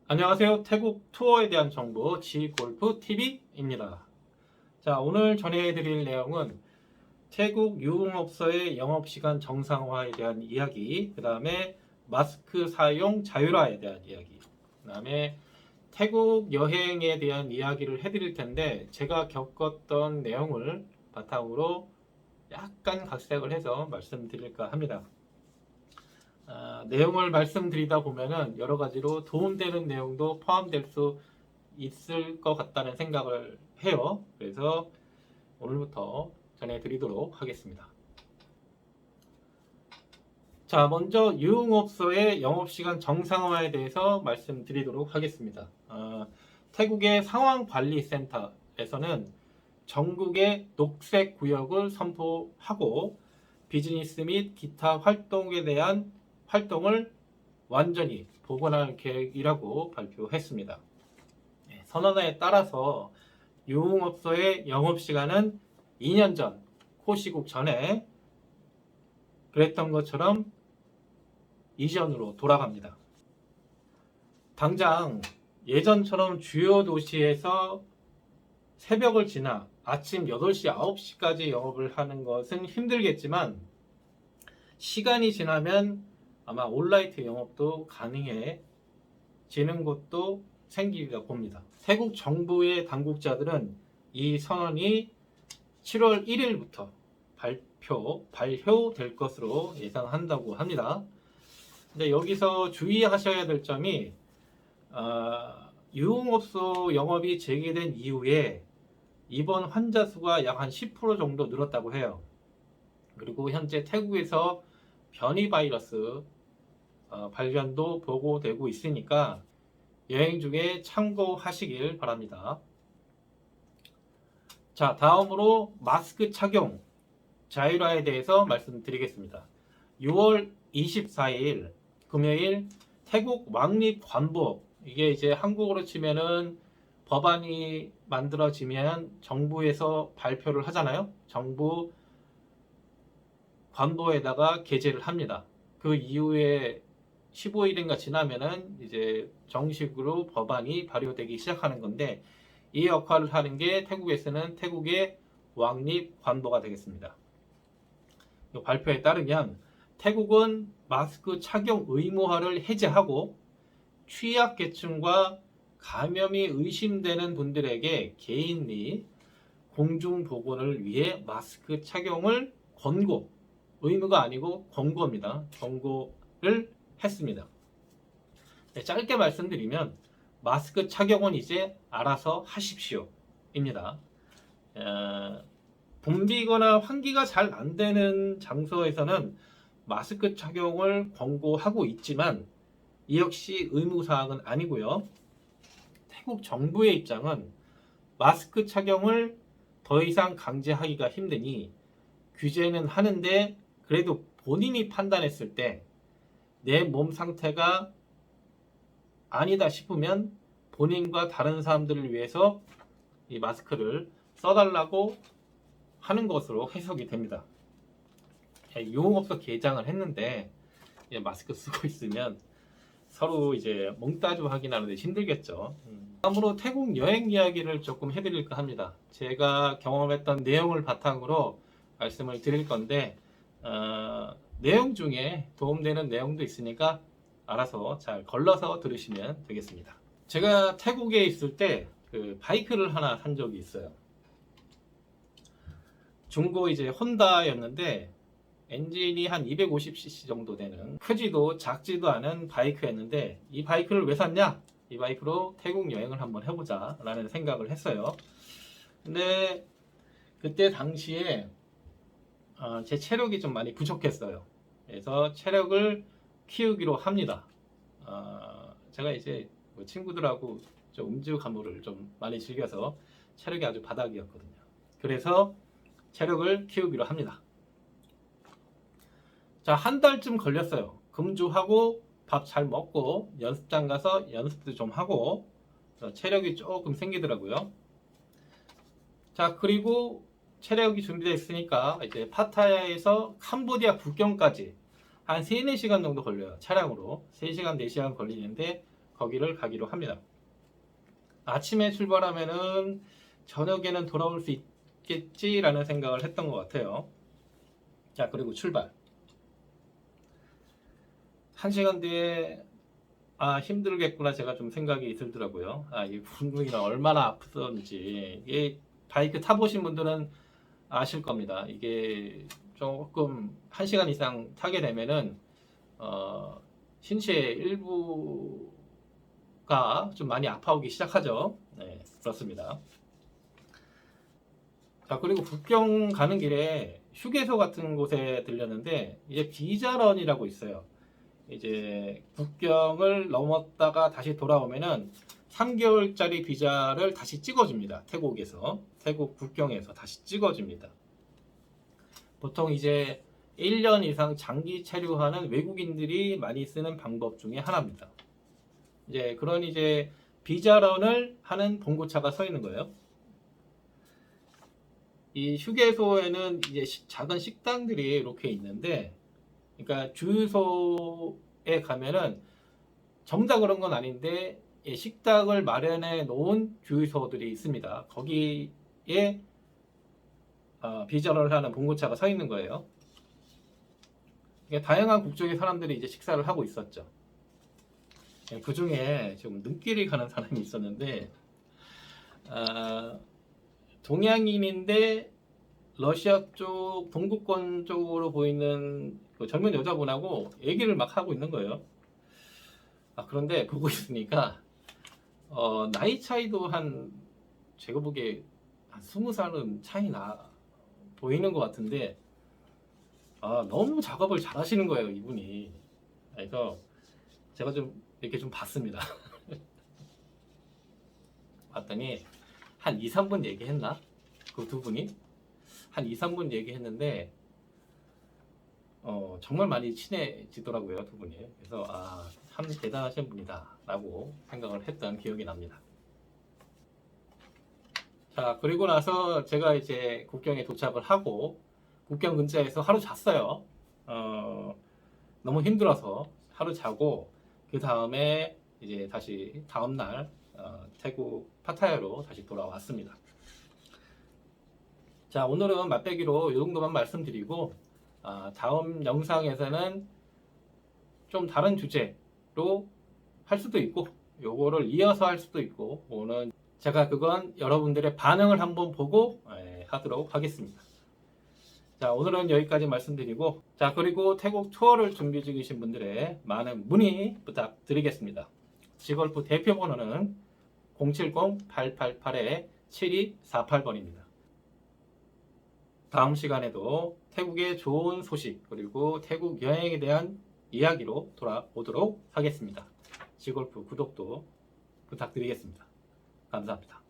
안녕하세요. 태국 투어에 대한 정보 지골프TV입니다. 자, 오늘 전해드릴 내용은 태국 유흥업소의 영업시간 정상화에 대한 이야기, 그 다음에 마스크 사용 자율화에 대한 이야기, 그 다음에 태국 여행에 대한 이야기를 해드릴 텐데, 제가 겪었던 내용을 바탕으로 약간 각색을 해서 말씀드릴까 합니다. 내용을 말씀드리다 보면은 여러 가지로 도움되는 내용도 포함될 수 있을 것 같다는 생각을 해요. 그래서 오늘부터 전해드리도록 하겠습니다. 자, 먼저 유흥업소의 영업시간 정상화에 대해서 말씀드리도록 하겠습니다. 태국의 상황관리센터에서는 전국의 녹색 구역을 선포하고 비즈니스 및 기타 활동에 대한 활동을 완전히 복원할 계획이라고 발표했습니다. 선언에 따라서 유흥업소의 영업시간은 2년 전, 코시국 전에 그랬던 것처럼 이전으로 돌아갑니다. 당장 예전처럼 주요 도시에서 새벽을 지나 아침 8시, 9시까지 영업을 하는 것은 힘들겠지만 시간이 지나면 아마 온라이트 영업도 가능해지는 곳도 생기리라 봅니다. 태국 정부의 당국자들은 이 선언이 7월 1일부터 발효될 것으로 예상한다고 합니다. 근데 여기서 주의하셔야 될 점이 유흥업소 영업이 재개된 이후에 입원 환자 수가 약 한 10% 정도 늘었다고 해요. 그리고 현재 태국에서 변이 바이러스 발견도 보고되고 있으니까 여행 중에 참고하시길 바랍니다. 자, 다음으로 마스크 착용 자율화에 대해서 말씀드리겠습니다. 6월 24일 금요일 태국 왕립관법, 이게 이제 한국어로 치면은 법안이 만들어지면 정부에서 발표를 하잖아요. 정부 관보에다가 게재를 합니다. 그 이후에 15일인가 지나면은 이제 정식으로 법안이 발효되기 시작하는 건데, 이 역할을 하는 게 태국에서는 태국의 왕립관보가 되겠습니다. 이 발표에 따르면 태국은 마스크 착용 의무화를 해제하고 취약계층과 감염이 의심되는 분들에게 개인 및 공중보건을 위해 마스크 착용을 권고, 의무가 아니고 권고입니다. 권고를 했습니다. 네, 짧게 말씀드리면 마스크 착용은 이제 알아서 하십시오 입니다. 붐비거나 환기가 잘 안 되는 장소에서는 마스크 착용을 권고하고 있지만 이 역시 의무사항은 아니고요. 태국 정부의 입장은 마스크 착용을 더 이상 강제하기가 힘드니 규제는 하는데, 그래도 본인이 판단했을 때 내 몸 상태가 아니다 싶으면 본인과 다른 사람들을 위해서 이 마스크를 써달라고 하는 것으로 해석이 됩니다. 유흥업소 개장을 했는데 마스크 쓰고 있으면 서로 이제 몽따주 확인하는데 힘들겠죠. 다음으로 태국 여행 이야기를 조금 해드릴까 합니다. 제가 경험했던 내용을 바탕으로 말씀을 드릴 건데, 내용 중에 도움되는 내용도 있으니까 알아서 잘 걸러서 들으시면 되겠습니다. 제가 태국에 있을 때 그 바이크를 하나 산 적이 있어요. 중고 이제 혼다였는데 엔진이 한 250cc 정도 되는, 크지도 작지도 않은 바이크였는데, 이 바이크를 왜 샀냐? 이 바이크로 태국 여행을 한번 해보자 라는 생각을 했어요. 근데 그때 당시에 제 체력이 좀 많이 부족했어요. 그래서 체력을 키우기로 합니다. 제가 이제 뭐 친구들하고 좀 음주 가무를 좀 많이 즐겨서 체력이 아주 바닥이었거든요. 그래서 체력을 키우기로 합니다. 자, 한 달쯤 걸렸어요. 금주하고 밥 잘 먹고 연습장 가서 연습도 좀 하고 체력이 조금 생기더라고요. 자, 그리고 체력이 준비되어 있으니까 이제 파타야에서 캄보디아 국경까지 한 3, 4시간 정도 걸려요. 차량으로 3시간, 4시간 걸리는데 거기를 가기로 합니다. 아침에 출발하면은 저녁에는 돌아올 수 있겠지라는 생각을 했던 것 같아요. 자, 그리고 출발. 1시간 뒤에 힘들겠구나 제가 좀 생각이 들더라고요. 이 분위기가 얼마나 아프던지. 이게 바이크 타보신 분들은 아실 겁니다. 이게 조금 1시간 이상 타게 되면은 신체의 일부가 좀 많이 아파오기 시작하죠. 네, 그렇습니다. 자, 그리고 국경 가는 길에 휴게소 같은 곳에 들렸는데 이제 비자런이라고 있어요. 이제 국경을 넘었다가 다시 돌아오면은 3개월짜리 비자를 다시 찍어줍니다. 태국 국경에서 다시 찍어줍니다. 보통 이제 1년 이상 장기 체류하는 외국인들이 많이 쓰는 방법 중에 하나입니다. 이제 그런 이제 비자런을 하는 봉고차가 서 있는 거예요. 이 휴게소에는 이제 작은 식당들이 이렇게 있는데, 그러니까 주유소에 가면은 정작 그런 건 아닌데 식당을 마련해 놓은 주유소들이 있습니다. 거기에 비전을 하는 봉고차가 서 있는 거예요. 다양한 국적의 사람들이 이제 식사를 하고 있었죠. 그 중에 좀 눈길이 가는 사람이 있었는데, 동양인인데 러시아 쪽 동구권 쪽으로 보이는 그 젊은 여자분하고 얘기를 막 하고 있는 거예요. 그런데 보고 있으니까 나이 차이도 제가 보기에 한 20살은 차이 나 보이는 것 같은데, 너무 작업을 잘 하시는 거예요, 이분이. 그래서 제가 좀 이렇게 좀 봤습니다. 봤더니 한 2, 3분 얘기했나? 그 두 분이 한 2, 3분 얘기했는데 정말 많이 친해지더라고요, 두 분이. 그래서 참 대단하신 분이다 라고 생각을 했던 기억이 납니다. 자, 그리고 나서 제가 이제 국경에 도착을 하고 국경 근처에서 하루 잤어요. 너무 힘들어서 하루 자고 그 다음에 이제 다시 다음날 태국 파타야로 다시 돌아왔습니다. 자, 오늘은 맛배기로 이 정도만 말씀드리고 다음 영상에서는 좀 다른 주제로 할 수도 있고 요거를 이어서 할 수도 있고, 오늘 제가 그건 여러분들의 반응을 한번 보고 하도록 하겠습니다. 자, 오늘은 여기까지 말씀드리고, 자, 그리고 태국 투어를 준비 중이신 분들의 많은 문의 부탁드리겠습니다. 지골프 대표번호는 070-888-7248번입니다. 다음 시간에도 태국의 좋은 소식 그리고 태국 여행에 대한 이야기로 돌아오도록 하겠습니다. 지골프 구독도 부탁드리겠습니다. 감사합니다.